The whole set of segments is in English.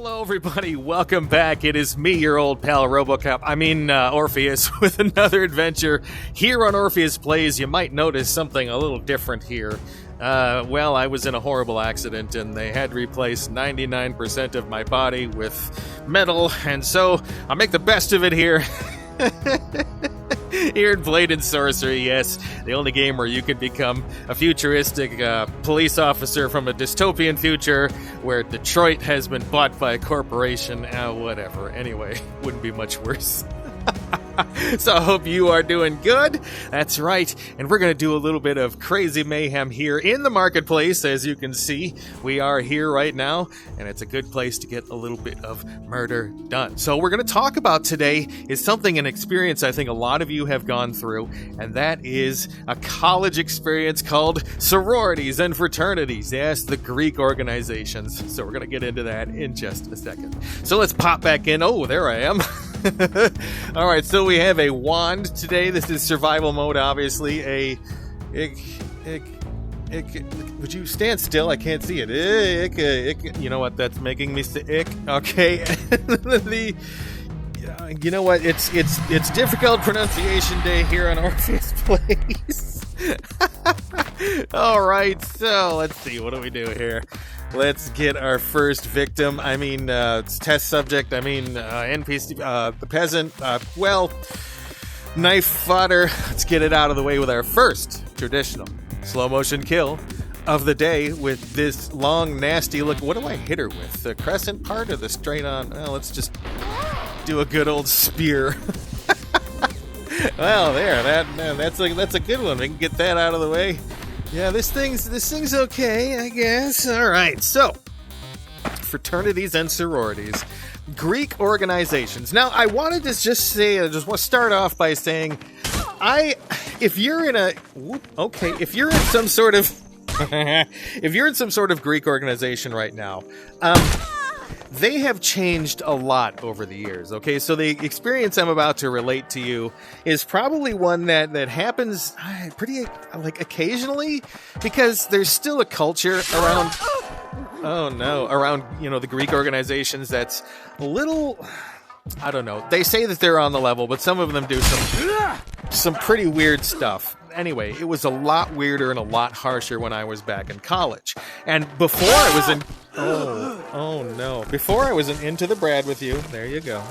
Hello, everybody. Welcome back. It is me, your old pal Orpheus, with another adventure. Here on Orpheus Plays, you might notice something a little different here. Well, I was in a horrible accident, and they had to replace 99% of my body with metal, and so I'll make the best of it here. Here in Blade and Sorcery, yes, the only game where you can become a futuristic police officer from a dystopian future where Detroit has been bought by a corporation. Whatever. Anyway, wouldn't be much worse. So I hope you are doing good. That's right. And we're going to do a little bit of crazy mayhem here in the marketplace. As you can see, we are here right now, and it's a good place to get a little bit of murder done. So we're going to talk about today is something, an experience I think a lot of you have gone through, and that is a college experience called sororities and fraternities. Yes, the Greek organizations. So we're going to get into that in just a second. So let's pop back in. Oh, there I am. Alright, so we have a wand today. This is survival mode, obviously. Would you stand still? I can't see it. You know what? That's making me sick. Okay. You know what? It's difficult pronunciation day here on Orpheus Plays. Alright, so let's see. What do we do here? Let's get our first victim. It's test subject. NPC, the peasant. Knife fodder. Let's get it out of the way with our first traditional slow motion kill of the day with this long, nasty look. What do I hit her with? The crescent part or the straight on? Well, let's just do a good old spear. Well, there. That's a good one. We can get that out of the way. Yeah, this thing's okay, I guess. All right, so fraternities and sororities, Greek organizations. Now, I wanted to just say, I just want to start off by saying, if you're in some sort of Greek organization right now, they have changed a lot over the years, okay? So the experience I'm about to relate to you is probably one that happens pretty, occasionally, because there's still a culture around, the Greek organizations that's a little, I don't know. They say that they're on the level, but some of them do some pretty weird stuff. Anyway, it was a lot weirder and a lot harsher when I was back in college. And before I was in... Oh no. Before I was into the Brad with you. There you go.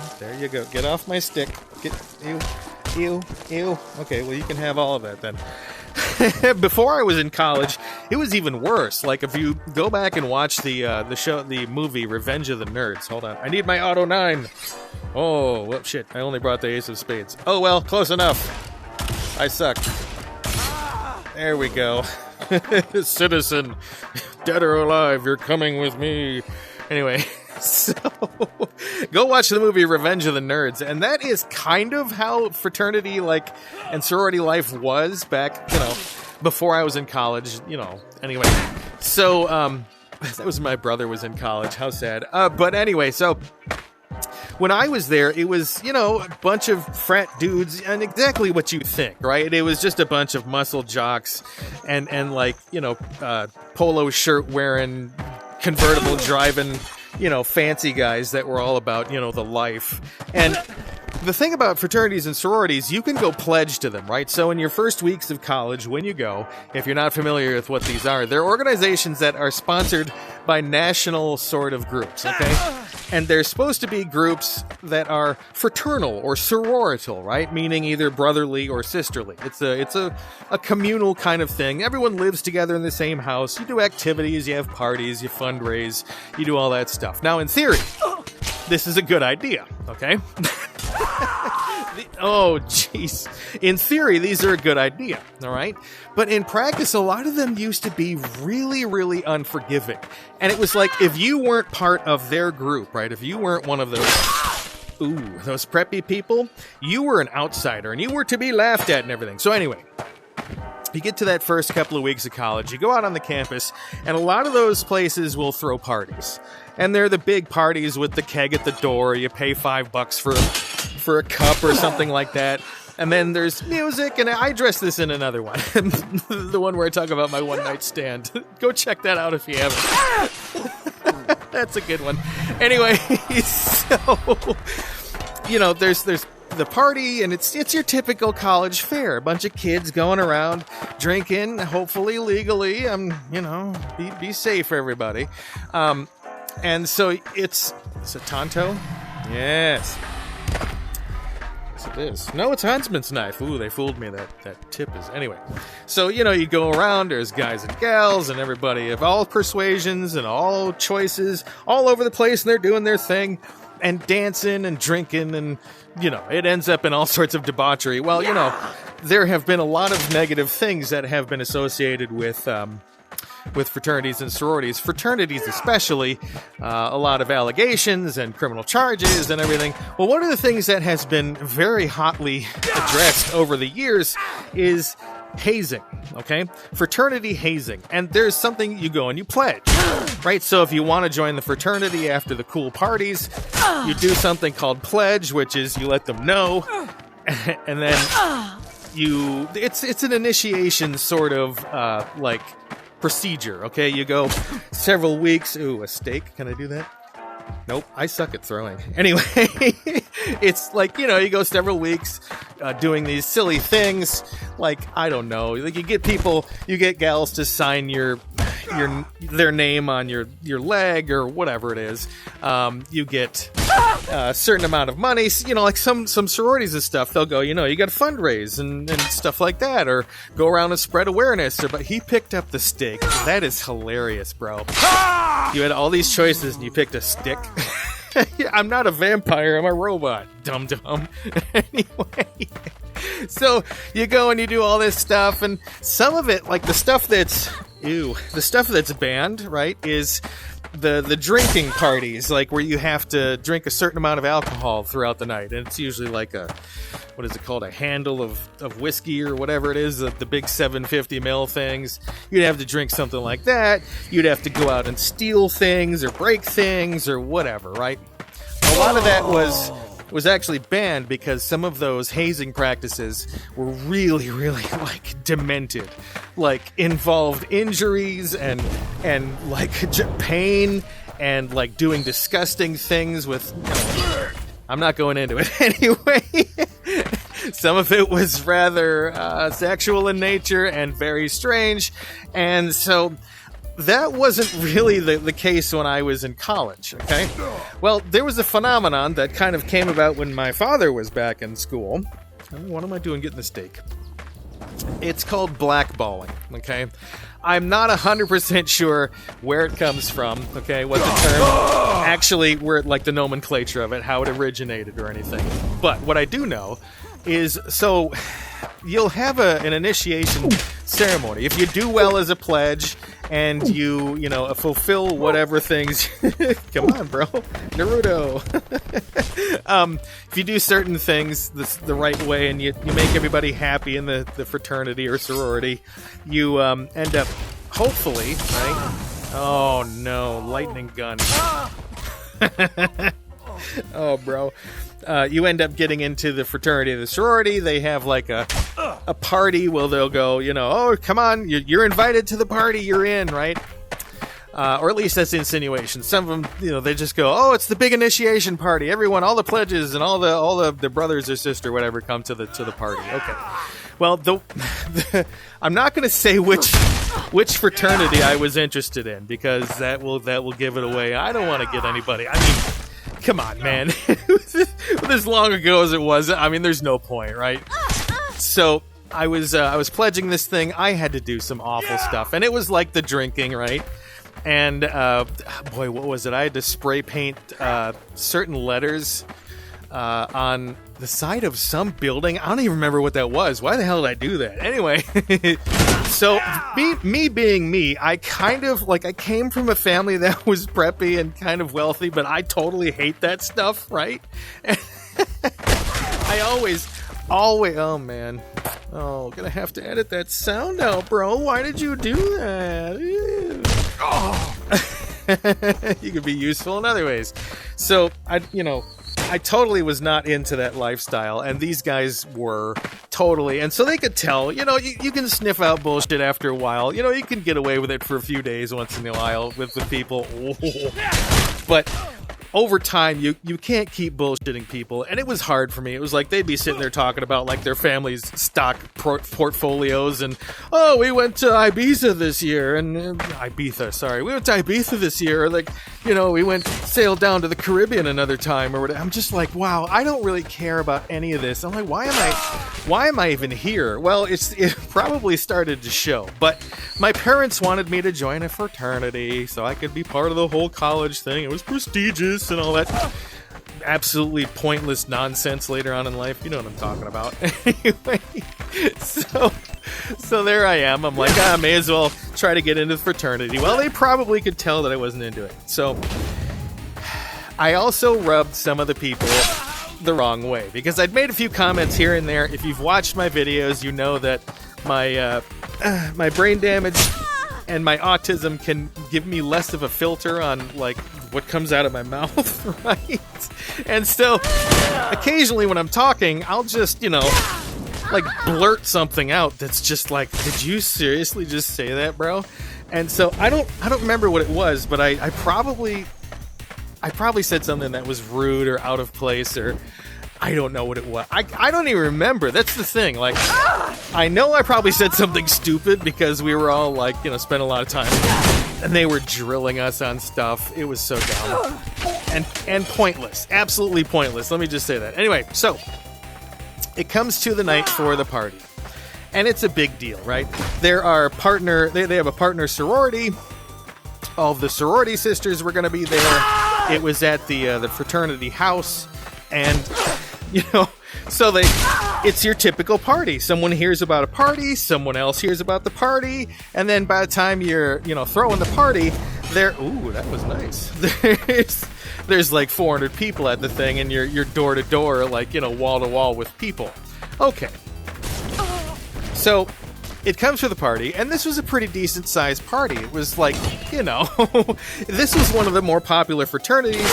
Get off my stick. Ew. Okay, well, you can have all of that then. Before I was in college, it was even worse. Like, if you go back and watch the movie Revenge of the Nerds. Hold on. I need my Auto 9. Oh, well, shit. I only brought the Ace of Spades. Oh, well, close enough. I suck. There we go. Citizen, dead or alive, you're coming with me. Anyway, so go watch the movie Revenge of the Nerds, and that is kind of how fraternity and sorority life was back, before I was in college, Anyway, so that was my brother was in college. How sad. But anyway, so when I was there, it was, a bunch of frat dudes, and exactly what you'd think, right? It was just a bunch of muscle jocks and polo shirt wearing, convertible driving, fancy guys that were all about, the life. And the thing about fraternities and sororities, you can go pledge to them, right? So in your first weeks of college, when you go, if you're not familiar with what these are, they're organizations that are sponsored by national sort of groups, okay? And they're supposed to be groups that are fraternal or sororital, right? Meaning either brotherly or sisterly. It's a communal kind of thing. Everyone lives together in the same house. You do activities, you have parties, you fundraise, you do all that stuff. Now, in theory, this is a good idea, okay? Oh, jeez. In theory, these are a good idea, all right? But in practice, a lot of them used to be really, really unforgiving. And it was like, if you weren't part of their group, right? If you weren't one of those preppy people, you were an outsider, and you were to be laughed at and everything. So anyway, you get to that first couple of weeks of college, you go out on the campus, and a lot of those places will throw parties. And they're the big parties with the keg at the door. You pay $5 for a cup or something like that. And then there's music, and I address this in another one. The one where I talk about my one-night stand. Go check that out if you haven't. That's a good one. Anyway, so, there's the party, and it's your typical college fair. A bunch of kids going around drinking, hopefully legally. Be safe, everybody. And so it's a Tonto? Yes. Yes, it is. No, it's Huntsman's knife. Ooh, they fooled me. That tip is... Anyway. So, you go around, there's guys and gals and everybody of all persuasions and all choices all over the place, and they're doing their thing and dancing and drinking, and, it ends up in all sorts of debauchery. Well, there have been a lot of negative things that have been associated with fraternities and sororities. Fraternities especially, a lot of allegations and criminal charges and everything. Well, one of the things that has been very hotly addressed over the years is hazing, okay? Fraternity hazing. And there's something you go and you pledge, right? So if you want to join the fraternity after the cool parties, you do something called pledge, which is you let them know, and then it's an initiation sort of procedure, okay? You go several weeks. Ooh, a steak. Can I do that? Nope, I suck at throwing. Anyway, it's like, you go several weeks doing these silly things. Like, I don't know. Like, you get gals to sign their name on your leg or whatever it is. You get a certain amount of money. Like some sororities and stuff, they'll go, you got to fundraise and stuff like that, or go around and spread awareness. But he picked up the stick. That is hilarious, bro. You had all these choices and you picked a stick. I'm not a vampire, I'm a robot. Dum-dum. Anyway, so you go and you do all this stuff, and some of it, like the stuff that's banned, right, is the drinking parties, like where you have to drink a certain amount of alcohol throughout the night, and it's usually like a handle of whiskey or whatever it is, the big 750 ml things. You'd have to drink something like that. You'd have to go out and steal things or break things or whatever, right? A lot of that was actually banned because some of those hazing practices were really, really demented, involved injuries and pain and doing disgusting things with. I'm not going into it anyway. Some of it was rather sexual in nature and very strange, and so that wasn't really the case when I was in college, okay? Well, there was a phenomenon that kind of came about when my father was back in school. What am I doing getting the steak? It's called blackballing, okay? I'm not 100% sure where it comes from, okay? What the term actually, where the nomenclature of it, how it originated or anything. But what I do know is, so you'll have an initiation ceremony. If you do well as a pledge and you fulfill whatever things, come on, bro, Naruto. If you do certain things the right way and you make everybody happy in the fraternity or sorority, you end up, hopefully, right? Oh no, lightning gun. Oh, bro. You end up getting into the fraternity or the sorority. They have a party where they'll go, oh, come on, you're invited to the party, you're in, right? Or at least that's the insinuation. Some of them, they just go, oh, it's the big initiation party. Everyone, all the pledges and all the brothers or sister, whatever, come to the party. Okay. Well, I'm not going to say which fraternity I was interested in, because that will give it away. I don't want to get anybody. I mean, come on, man. As long ago as it was, there's no point, right? So I was pledging this thing. I had to do some awful stuff, and it was like the drinking, right? And boy, what was it? I had to spray paint certain letters on the side of some building. I don't even remember what that was. Why the hell did I do that? Anyway, so me being me, I kind of I came from a family that was preppy and kind of wealthy, but I totally hate that stuff, right? I always, oh man. Oh, gonna have to edit that sound out, bro. Why did you do that? Ew. Oh. You could be useful in other ways. So, I totally was not into that lifestyle, and these guys were totally. And so they could tell, you can sniff out bullshit after a while. You can get away with it for a few days once in a while with the people. But over time, you can't keep bullshitting people. And it was hard for me. It was like they'd be sitting there talking about like their family's stock portfolios and, oh, we went to Ibiza this year. And we went to Ibiza this year. Or like, we sailed down to the Caribbean another time or whatever. I'm just like, wow, I don't really care about any of this. I'm like, why am I even here? Well, it probably started to show. But my parents wanted me to join a fraternity so I could be part of the whole college thing. It was prestigious and all that absolutely pointless nonsense later on in life. You know what I'm talking about. Anyway, so there I am. I'm like, I may as well try to get into the fraternity. Well, they probably could tell that I wasn't into it. So I also rubbed some of the people the wrong way because I'd made a few comments here and there. If you've watched my videos, you know that my brain damage and my autism can give me less of a filter on like what comes out of my mouth, right? And so occasionally when I'm talking, I'll just, like blurt something out that's just like, did you seriously just say that, bro? And so I don't remember what it was, but I probably said something that was rude or out of place, or I don't know what it was. I don't even remember. That's the thing. Like, I know I probably said something stupid because we were all like, spent a lot of time and they were drilling us on stuff. It was so dumb and pointless. Absolutely pointless. Let me just say that. Anyway, so it comes to the night for the party. And it's a big deal, right? There are they have a partner sorority. All of the sorority sisters were going to be there. It was at the fraternity house. And, so it's your typical party. Someone hears about a party, someone else hears about the party, and then by the time you're, throwing the party, ooh, that was nice. There's like 400 people at the thing, and you're door to door, like, wall to wall with people. Okay. So it comes to the party, and this was a pretty decent sized party. It was like, this was one of the more popular fraternities,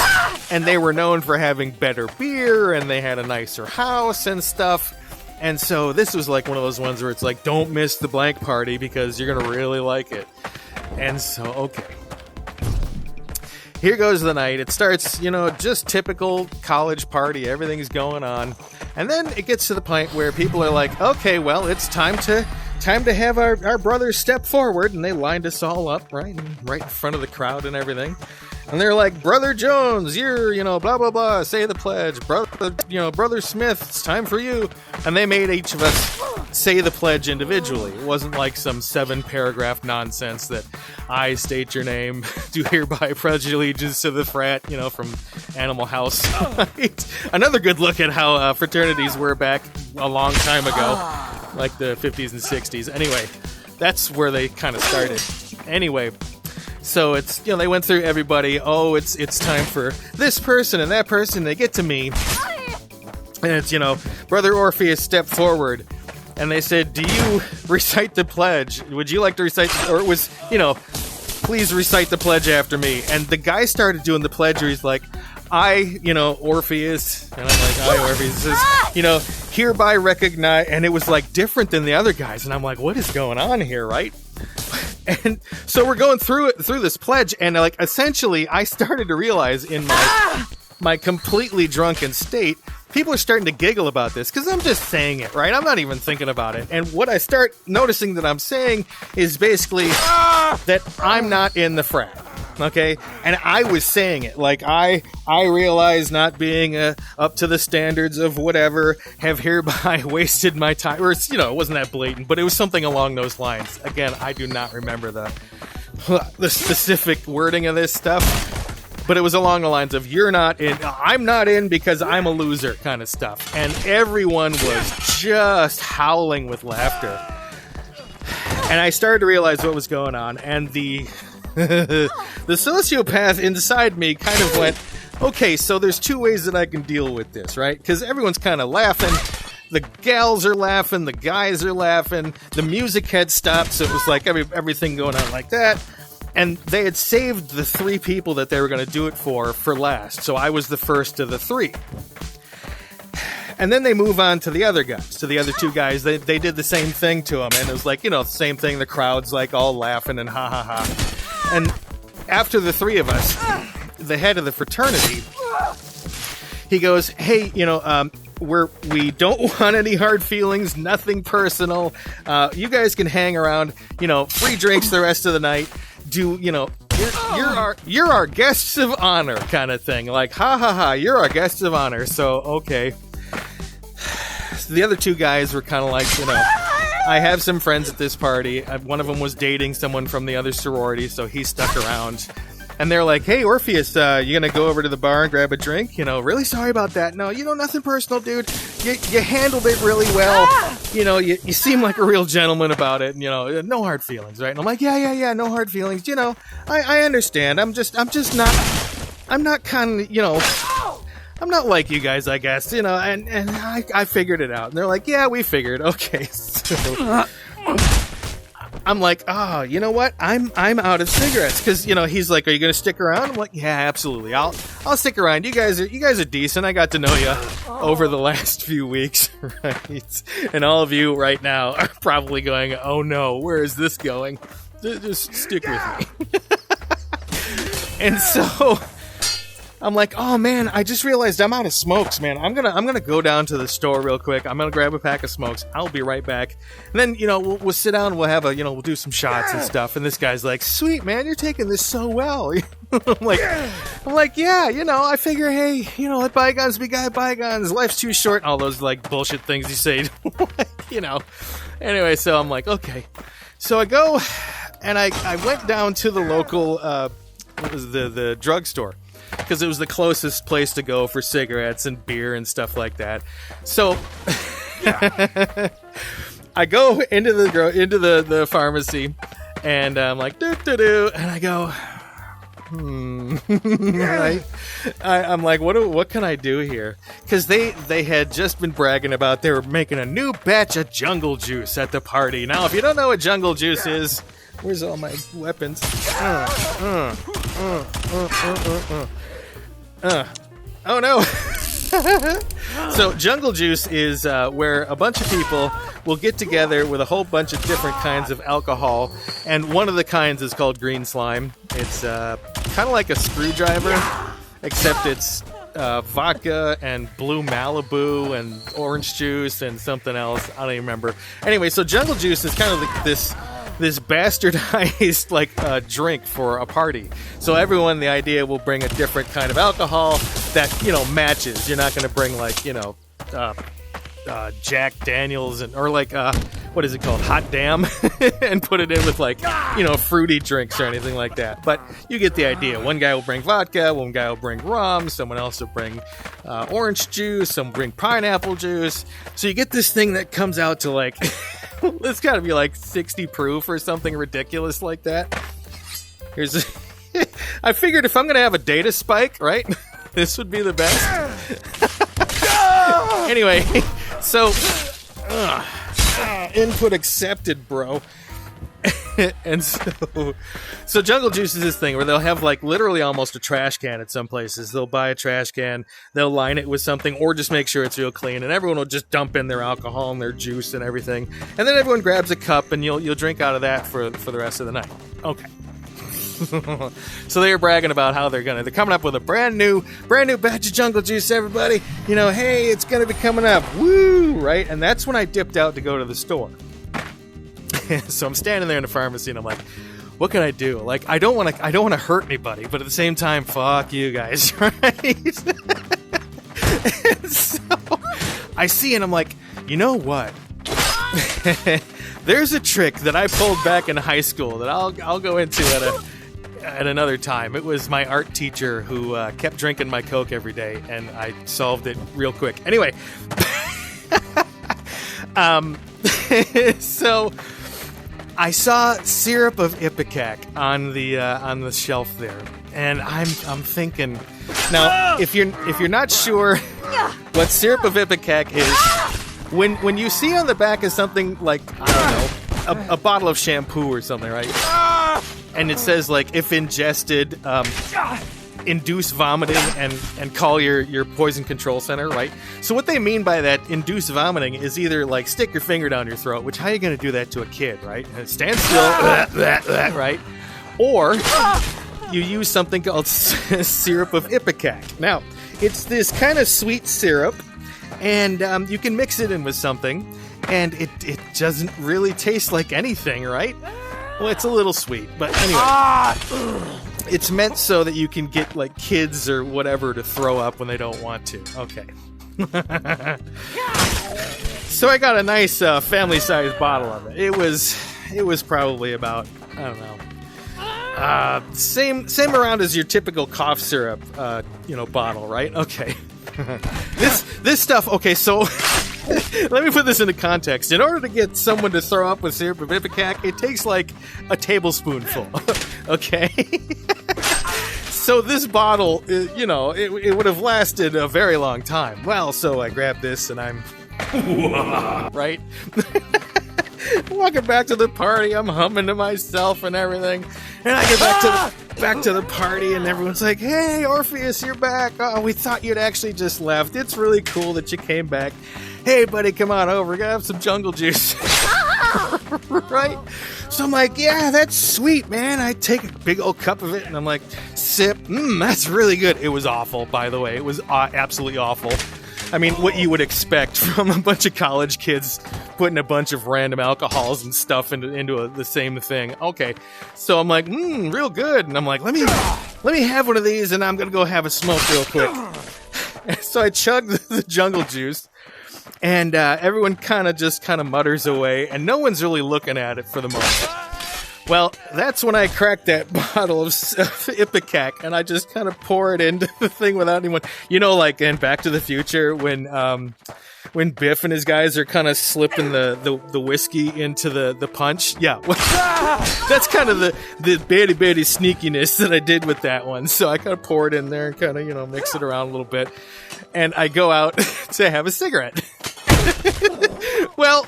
and they were known for having better beer, and they had a nicer house and stuff. And so this was like one of those ones where it's like, don't miss the blank party because you're gonna really like it. And so, okay. Here goes the night. It starts, just typical college party. Everything's going on. And then it gets to the point where people are like, okay, well, it's time to have our brothers step forward. And they lined us all up right in front of the crowd and everything. And they're like, Brother Jones, you're, blah, blah, blah, say the pledge. Brother Smith, it's time for you. And they made each of us say the pledge individually. It wasn't like some 7-paragraph nonsense that I state your name, do hereby pledge allegiance to the frat, from Animal House. Right? Another good look at how fraternities were back a long time ago, like the 50s and 60s. Anyway, that's where they kind of started. Anyway, so it's, they went through everybody. Oh, it's time for this person and that person. They get to me. And it's, Brother Orpheus stepped forward. And they said, do you recite the pledge? Would you like to recite, or it was, please recite the pledge after me. And the guy started doing the pledge where he's like, I, Orpheus. And I'm like, I, Orpheus. Says, hereby recognize. And it was like different than the other guys. And I'm like, what is going on here, right? And so we're going through this pledge. And like, essentially, I started to realize in my completely drunken state, people are starting to giggle about this because I'm just saying it, right? I'm not even thinking about it. And what I start noticing that I'm saying is basically that I'm not in the frat, okay? And I was saying it like I realize not being up to the standards of whatever, have hereby wasted my time. Or it's, it wasn't that blatant, but it was something along those lines. Again, I do not remember the specific wording of this stuff. But it was along the lines of, you're not in, I'm not in because I'm a loser kind of stuff. And everyone was just howling with laughter. And I started to realize what was going on. And the sociopath inside me kind of went, okay, so there's two ways that I can deal with this, right? Because everyone's kind of laughing. The gals are laughing. The guys are laughing. The music had stopped. So it was like everything going on like that. And they had saved the 3 people that they were going to do it for last. So I was the first of the 3. And then they move on to the other guys, to the other two guys. They did the same thing to him, and it was like, you know, the same thing. The crowd's like all laughing and ha ha ha. And after the three of us, the head of the fraternity, he goes, hey, you know, we don't want any hard feelings, nothing personal. You guys can hang around, you know, free drinks the rest of the night. You know, you're our guests of honor kind of thing. Like, ha ha ha, you're our guests of honor. So, okay. So the other two guys were kind of like, you know, I have some friends at this party. One of them was dating someone from the other sorority, so he stuck around. And they're like, hey, Orpheus, you gonna go over to the bar and grab a drink? You know, really sorry about that. No, you know, nothing personal, dude. You handled it really well. You know, you seem like a real gentleman about it. And, you know, no hard feelings, right? And I'm like, yeah, no hard feelings. You know, I understand. I'm not kind of, you know, I'm not like you guys, I guess. You know, and I figured it out. And they're like, yeah, we figured. Okay, so I'm like, oh, you know what? I'm out of cigarettes, because, you know, he's like, are you gonna stick around? I'm like, yeah, absolutely. I'll stick around. You guys are decent. I got to know you over the last few weeks, right? And all of you right now are probably going, oh no, where is this going? Just stick with me. And so I'm like, oh man, I just realized I'm out of smokes, man. I'm gonna go down to the store real quick. I'm gonna grab a pack of smokes. I'll be right back. And then, you know, we'll sit down and we'll have we'll do some shots and stuff. And this guy's like, sweet man, you're taking this so well. I'm like, yeah, you know, I figure, hey, you know, let bygones be bygones. Life's too short. All those like bullshit things you say, you know. Anyway, so I'm like, okay. So I go and I went down to the local, what was the drugstore, because it was the closest place to go for cigarettes and beer and stuff like that. So I go into the pharmacy, and I'm like, do, and I go, right? I'm like, what can I do here? Because they had just been bragging about they were making a new batch of jungle juice at the party. Now, if you don't know what jungle juice is, where's all my weapons? Oh no. So jungle juice is where a bunch of people will get together with a whole bunch of different kinds of alcohol, and one of the kinds is called green slime. It's kind of like a screwdriver, except it's vodka and blue Malibu and orange juice and something else. I don't even remember. Anyway, so jungle juice is kind of like this bastardized like drink for a party. So everyone, the idea, will bring a different kind of alcohol that, you know, matches. You're not going to bring like, you know, Jack Daniels or like what is it called, Hot Damn, and put it in with like, you know, fruity drinks or anything like that. But you get the idea. One guy will bring vodka, one guy will bring rum, someone else will bring orange juice, some bring pineapple juice. So you get this thing that comes out to like it's got to be like 60 proof or something ridiculous like that. I figured if I'm going to have a data spike, right, this would be the best. Anyway, so input accepted, bro. And so jungle juice is this thing where they'll have like literally almost a trash can at some places. They'll buy a trash can, they'll line it with something, or just make sure it's real clean, and everyone will just dump in their alcohol and their juice and everything, and then everyone grabs a cup and you'll drink out of that for the rest of the night. Okay. So they were bragging about how they're coming up with a brand new batch of jungle juice, everybody. You know, hey, it's gonna be coming up. Woo! Right? And that's when I dipped out to go to the store. So I'm standing there in the pharmacy and I'm like, what can I do? Like, I don't want to hurt anybody, but at the same time, fuck you guys, right? So I see, and I'm like, you know what? There's a trick that I pulled back in high school that I'll go into at another time. It was my art teacher who kept drinking my Coke every day, and I solved it real quick. Anyway, so I saw syrup of ipecac on the shelf there, and I'm thinking, now if you're not sure what syrup of ipecac is, when you see on the back of something like, I don't know, a bottle of shampoo or something, right? And it says like, if ingested induce vomiting and call your poison control center, right? So what they mean by that induce vomiting is either like stick your finger down your throat, which how are you going to do that to a kid, right? Stand still, right? Or you use something called syrup of ipecac. Now, it's this kind of sweet syrup, and you can mix it in with something, and it doesn't really taste like anything, right? Well, it's a little sweet, but anyway. It's meant so that you can get, like, kids or whatever to throw up when they don't want to. Okay. So I got a nice family-sized bottle of it. It was probably about, I don't know, same around as your typical cough syrup, bottle, right? Okay. This stuff, okay, so let me put this into context. In order to get someone to throw up with syrup of ipecac, it takes like a tablespoonful, okay? So this bottle, it would have lasted a very long time. Well, so I grabbed this and I'm, right? Walking back to the party, I'm humming to myself and everything. And I get back to the party, and everyone's like, "Hey, Orpheus, you're back. Oh, we thought you'd actually just left. It's really cool that you came back. Hey, buddy, come on over. We're gonna have some jungle juice." Right? So I'm like, "Yeah, that's sweet, man." I take a big old cup of it, and I'm like, sip. That's really good. It was awful, by the way. It was absolutely awful. I mean, what you would expect from a bunch of college kids putting a bunch of random alcohols and stuff into the same thing. Okay, so I'm like, real good, and I'm like, let me have one of these, and I'm gonna go have a smoke real quick. So I chugged the jungle juice, and everyone kind of mutters away, and no one's really looking at it for the moment. Well, that's when I cracked that bottle of ipecac, and I just kind of pour it into the thing without anyone. You know, like in Back to the Future, when Biff and his guys are kind of slipping the whiskey into the punch. Yeah, that's kind of the bitty sneakiness that I did with that one. So I kind of pour it in there and kind of mix it around a little bit, and I go out to have a cigarette. Well,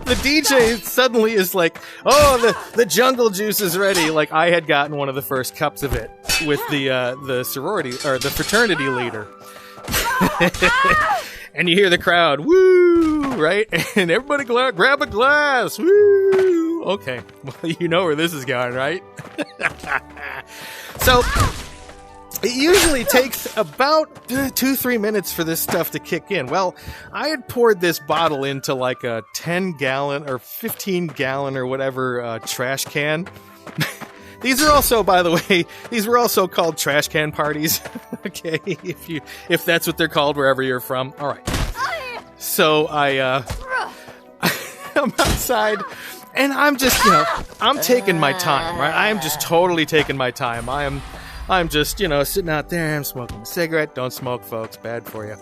the DJ suddenly is like, "Oh, the jungle juice is ready." Like I had gotten one of the first cups of it with the sorority or the fraternity leader. And you hear the crowd, "Woo!" Right? And everybody grab a glass. Woo! Okay. Well, you know where this is going, right? So it usually takes about 2-3 minutes for this stuff to kick in. Well, I had poured this bottle into like a 10-gallon or 15-gallon or whatever trash can. These are also, by the way, these were also called trash can parties. Okay, if that's what they're called wherever you're from. All right. So I'm outside, and I'm just, I'm taking my time, right? I am just totally taking my time. I'm just, sitting out there. I'm smoking a cigarette. Don't smoke, folks. Bad for you.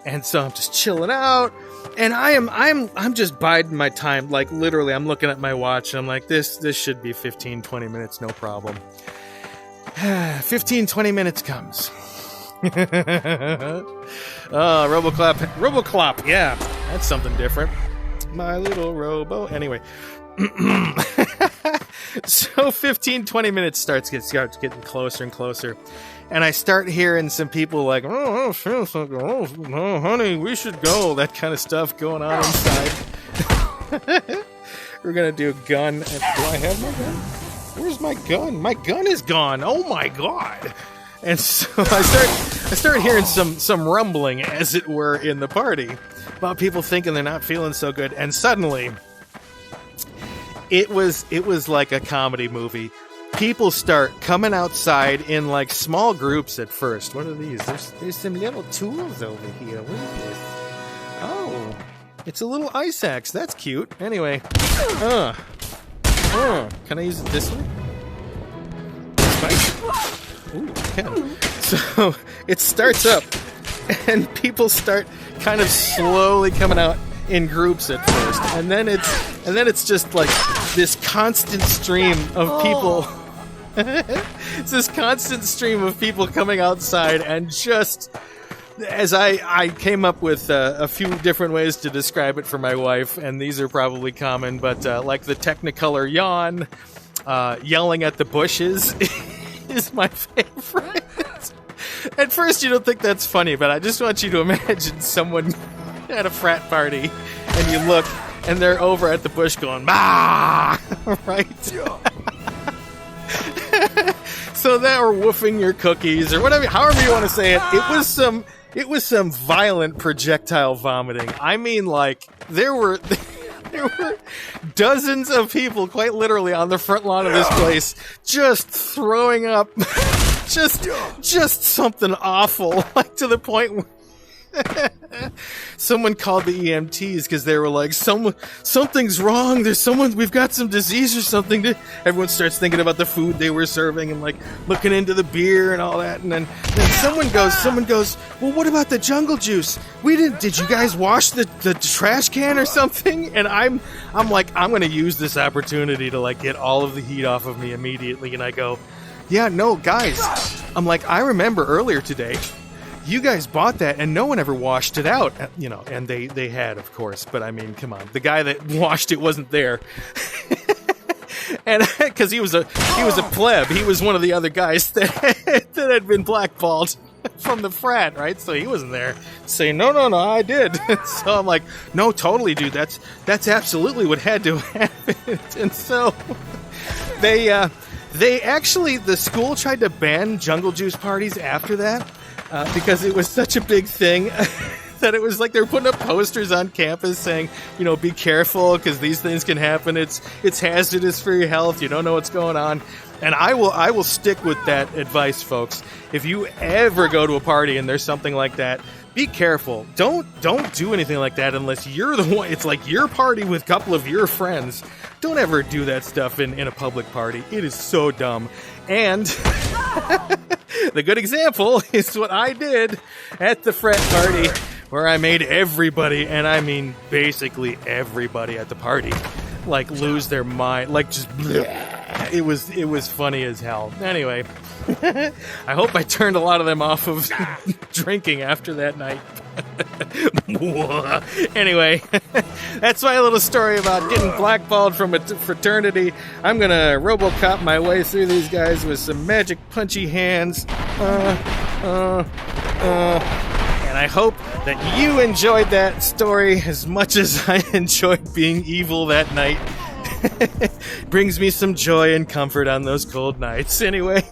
And so I'm just chilling out, and I'm just biding my time. Like literally, I'm looking at my watch, and I'm like, this should be 15-20 minutes, no problem. 15-20 minutes comes. Roboclop. Yeah, that's something different. My little robo. Anyway. So 15-20 minutes starts getting closer and closer, and I start hearing some people like, "Oh, honey, we should go," that kind of stuff going on inside. We're gonna do a gun. Do I have my gun? Where's my gun? My gun is gone. Oh my god. And so I start hearing some rumbling, as it were, in the party about people thinking they're not feeling so good, and suddenly it was like a comedy movie. People start coming outside in like small groups at first. What are these? There's some little tools over here. What is this? Oh, it's a little ice axe. That's cute. Anyway, can I use it this way? Ooh, I can. So it starts up, and people start kind of slowly coming out in groups at first, and then it's just like this constant stream of people. It's this constant stream of people coming outside, and just as I came up with a few different ways to describe it for my wife, and these are probably common, but like the Technicolor yawn, yelling at the bushes is my favorite. At first you don't think that's funny, but I just want you to imagine someone at a frat party and you look and they're over at the bush going, "Bah!" Right? So they were woofing your cookies or whatever, however you want to say it. It was some violent projectile vomiting. I mean, like, there were dozens of people, quite literally, on the front lawn of this place, just throwing up, just something awful, like to the point where someone called the EMTs because they were like, something's wrong. We've got some disease or something. Everyone starts thinking about the food they were serving and like looking into the beer and all that. And then someone goes, well, what about the jungle juice? Did you guys wash the trash can or something? And I'm like, I'm going to use this opportunity to like get all of the heat off of me immediately. And I go, yeah, no, guys. I'm like, I remember earlier today, you guys bought that and no one ever washed it out, you know, and they had, of course, but I mean, come on, the guy that washed it wasn't there. And because he was a pleb, he was one of the other guys that had been blackballed from the frat, right? So he wasn't there saying, no, I did. So I'm like, no, totally, dude, that's absolutely what had to happen. And so they actually, the school tried to ban jungle juice parties after that. Because it was such a big thing that it was like they were putting up posters on campus saying, you know, be careful because these things can happen. It's hazardous for your health. You don't know what's going on. And I will stick with that advice, folks. If you ever go to a party and there's something like that, be careful. Don't do anything like that unless you're the one. It's like your party with a couple of your friends. Don't ever do that stuff in a public party. It is so dumb. And the good example is what I did at the frat party, where I made everybody, and I mean basically everybody at the party, like lose their mind, like just bleh. It was funny as hell. Anyway, I hope I turned a lot of them off of drinking after that night. Anyway, that's my little story about getting blackballed from a fraternity. I'm gonna RoboCop my way through these guys with some magic punchy hands. And I hope that you enjoyed that story as much as I enjoyed being evil that night. Brings me some joy and comfort on those cold nights. Anyway,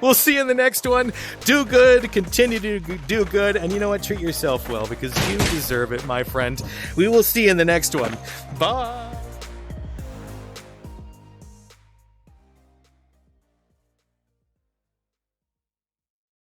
we'll see you in the next one. Do good, continue to do good, and you know what? Treat yourself well because you deserve it, my friend. We will see you in the next one. Bye.